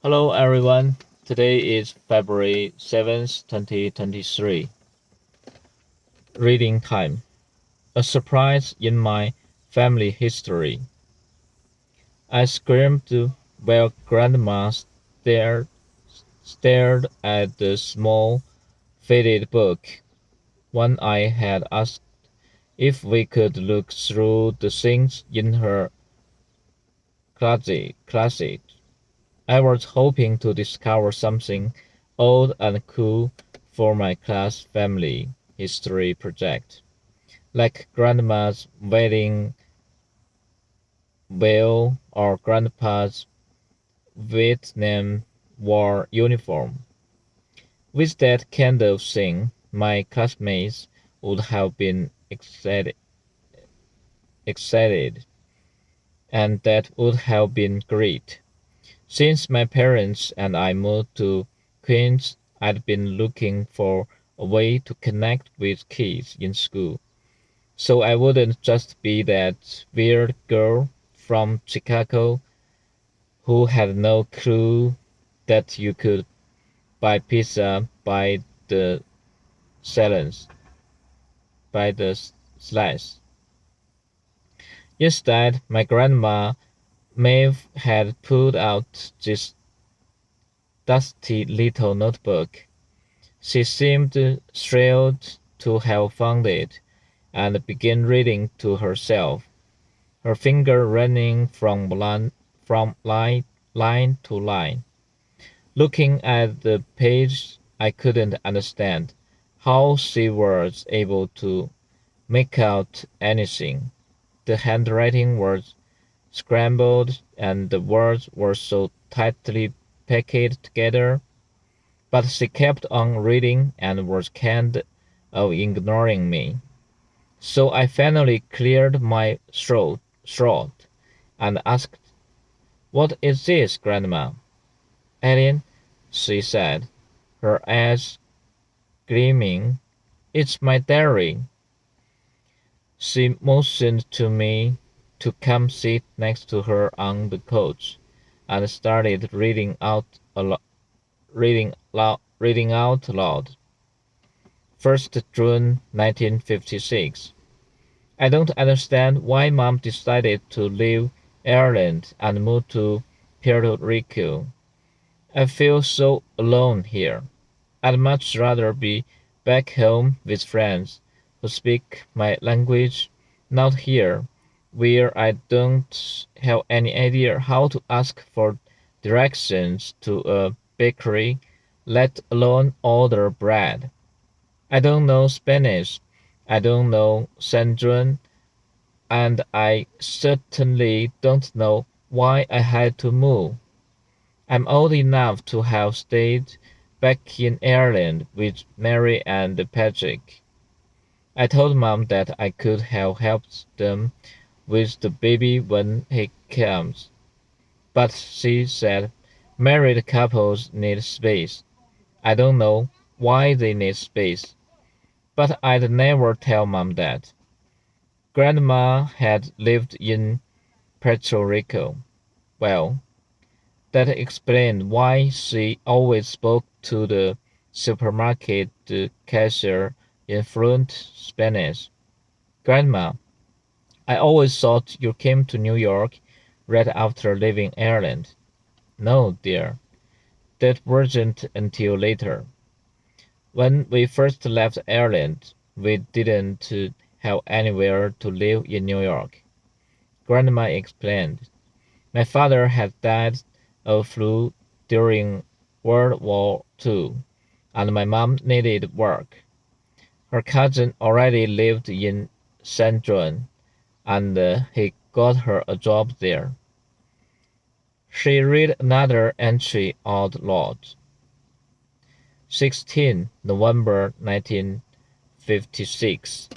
Hello everyone. Today is February 7th, 2023. Reading time. A surprise in my family history. I screamed while Grandma stared at the small, faded book. When I had asked if we could look through the things in her closet. I was hoping to discover something old and cool for my class family history project, like grandma's wedding veil or grandpa's Vietnam War uniform. With that kind of thing, my classmates would have been excited, and that would have been great. Since my parents and I moved to Queens, I'd been looking for a way to connect with kids in school, so I wouldn't just be that weird girl from Chicago who had no clue that you could buy pizza the silence, by the slice. Instead, my grandma Maeve had pulled out this dusty little notebook. She seemed thrilled to have found it, and began reading to herself, her finger running from line to line. Looking at the page, I couldn't understand how she was able to make out anything. The handwriting was scrambled, and the words were so tightly packed together. But she kept on reading and was kind of ignoring me. So I finally cleared my throat and asked, "What is this, Grandma?" "Ellen," she said, her eyes gleaming, "it's my diary." She motioned to me to come sit next to her on the couch, and started reading out loud. 1st June 1956. I don't understand why Mom decided to leave Ireland and move to Puerto Rico. I feel so alone here. I'd much rather be back home with friends who speak my language, not here, where I don't have any idea how to ask for directions to a bakery, let alone order bread. I don't know Spanish, I don't know Sandrine, and I certainly don't know why I had to move. I'm old enough to have stayed back in Ireland with Mary and Patrick. I told Mom that I could have helped them with the baby when he comes, but she said married couples need space. I don't know why they need space, but I'd never tell Mom that. Grandma had lived in Puerto Rico. Well, that explained why she always spoke to the supermarket cashier in fluent Spanish. "Grandma, I always thought you came to New York right after leaving Ireland." "No, dear, that wasn't until later. When we first left Ireland, we didn't have anywhere to live in New York," Grandma explained. "My father had died of flu during World War II, and my mom needed work. Her cousin already lived in San Juan, and he got her a job there." She read another entry out loud. 16 November 1956.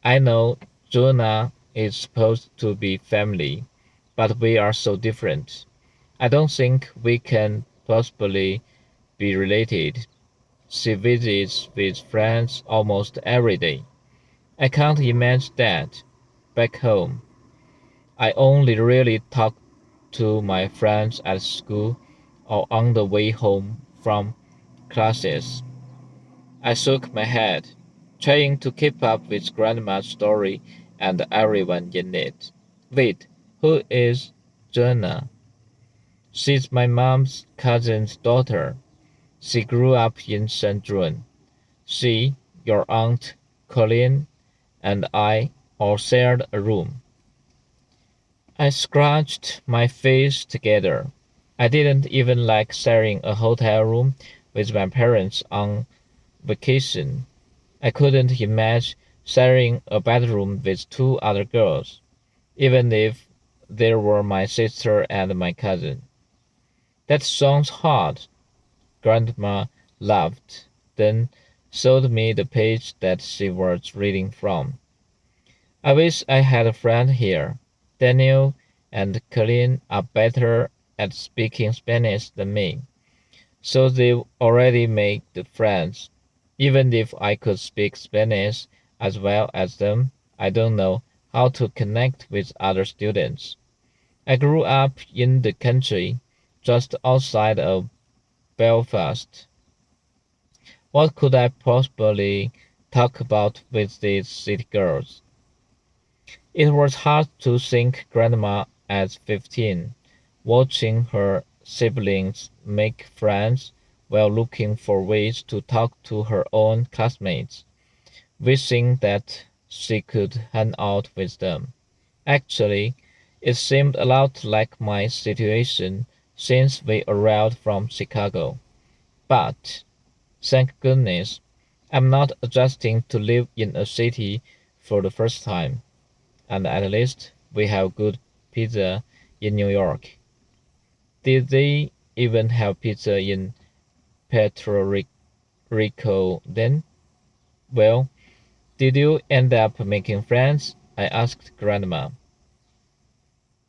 I know Jonah is supposed to be family, but we are so different. I don't think we can possibly be related. She visits with friends almost every day. I can't imagine that. Back home, I only really talk to my friends at school or on the way home from classes. I shook my head, trying to keep up with Grandma's story and everyone in it. Wait, who is Joanna? She's my mom's cousin's daughter. She grew up in St. John. She, your aunt Colleen, and I all shared a room. I scratched my face together. I didn't even like sharing a hotel room with my parents on vacation. I couldn't imagine sharing a bedroom with two other girls, even if they were my sister and my cousin. That sounds hard, Grandma laughed, then showed me the page that she was reading from. I wish I had a friend here. Daniel and Colleen are better at speaking Spanish than me, so they already make the friends. Even if I could speak Spanish as well as them, I don't know how to connect with other students. I grew up in the country, just outside of Belfast. What could I possibly talk about with these city girls? It was hard to think Grandma at 15, watching her siblings make friends while looking for ways to talk to her own classmates, wishing that she could hang out with them. Actually, it seemed a lot like my situation since we arrived from Chicago. But, thank goodness, I'm not adjusting to live in a city for the first time. And at least we have good pizza in New York. Did they even have pizza in Puerto Rico then? Well, did you end up making friends? I asked Grandma.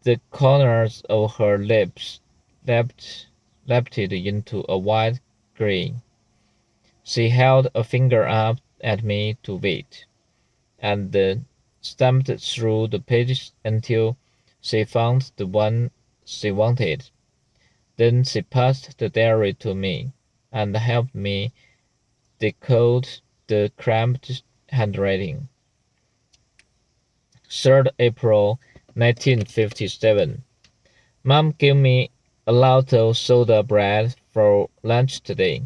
The corners of her lips lapsed into a wide grin. She held a finger up at me to wait, and stamped through the pages until she found the one she wanted. Then she passed the diary to me and helped me decode the cramped handwriting. 3rd April 1957. Mom gave me a lot of soda bread for lunch today.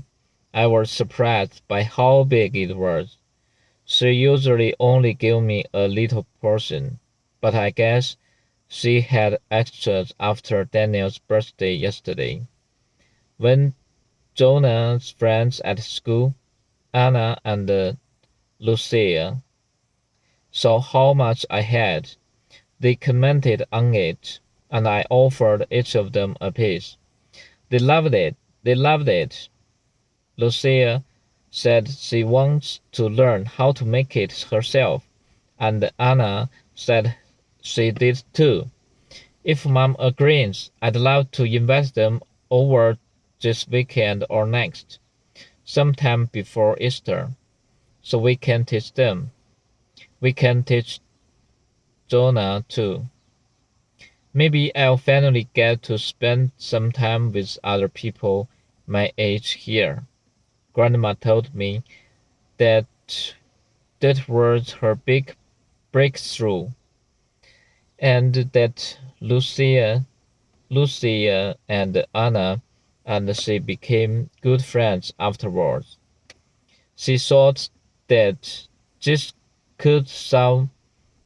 I was surprised by how big it was. She usually only gave me a little portion, but I guess she had extras after Daniel's birthday yesterday. When Jonah's friends at school, Anna and Lucia, saw how much I had, they commented on it, and I offered each of them a piece. They loved it. They loved it. Lucia said she wants to learn how to make it herself, and Anna said she did too. If Mom agrees, I'd love to invite them over this weekend or next, sometime before Easter, so we can teach them. We can teach Jonah too. Maybe I'll finally get to spend some time with other people my age here. Grandma told me that that was her big breakthrough, and that Lucia and Anna and she became good friends afterwards. She thought that this could solve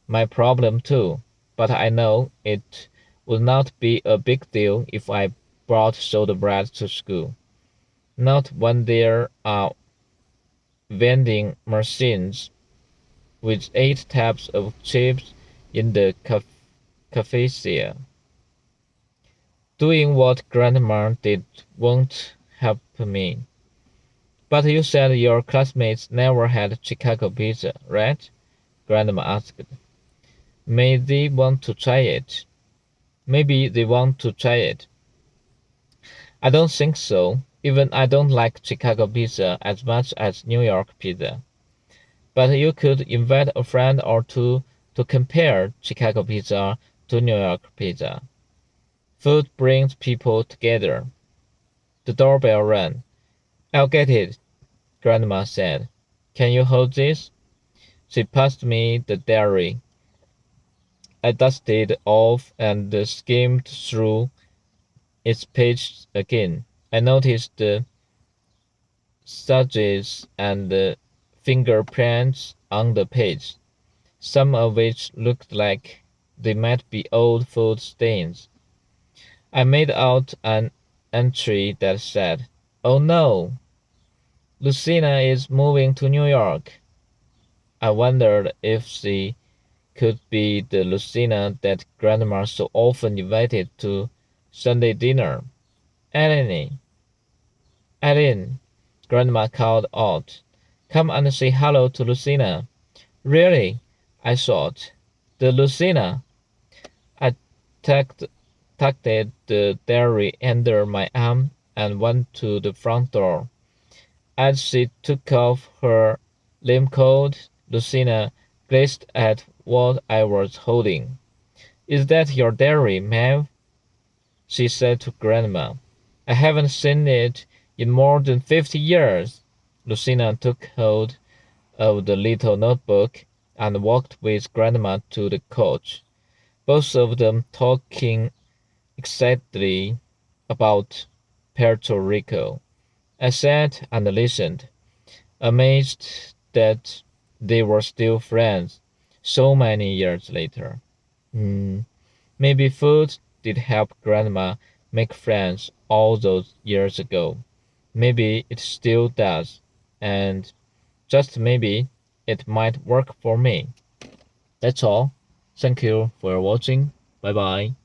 my problem too, but I know it would not be a big deal if I brought soda bread to school. Not when there are vending machines with 8 types of chips in the cafeteria. Doing what Grandma did won't help me. But you said your classmates never had Chicago pizza, right? Grandma asked. May they want to try it? Maybe they want to try it. I don't think so. Even I don't like Chicago pizza as much as New York pizza. But you could invite a friend or two to compare Chicago pizza to New York pizza. Food brings people together. The doorbell rang. I'll get it, Grandma said. Can you hold this? She passed me the diary. I dusted it off and skimmed through its pages again. I noticed the smudges and fingerprints on the page, some of which looked like they might be old food stains. I made out an entry that said, "Oh no, Lucina is moving to New York." I wondered if she could be the Lucina that Grandma so often invited to Sunday dinner. Eleni, Ellen, Grandma called out. Come and say hello to Lucina. Really? I thought. The Lucina. I tucked, tucked the diary under my arm and went to the front door. As she took off her limp coat, Lucina glanced at what I was holding. Is that your diary, Mav? She said to Grandma. I haven't seen it in more than 50 years. Lucina took hold of the little notebook and walked with Grandma to the coach, both of them talking excitedly about Puerto Rico. I sat and listened, amazed that they were still friends so many years later. Hmm, maybe food did help Grandma make friends all those years ago. Maybe it still does, and just maybe it might work for me. That's all. Thank you for watching. Bye bye.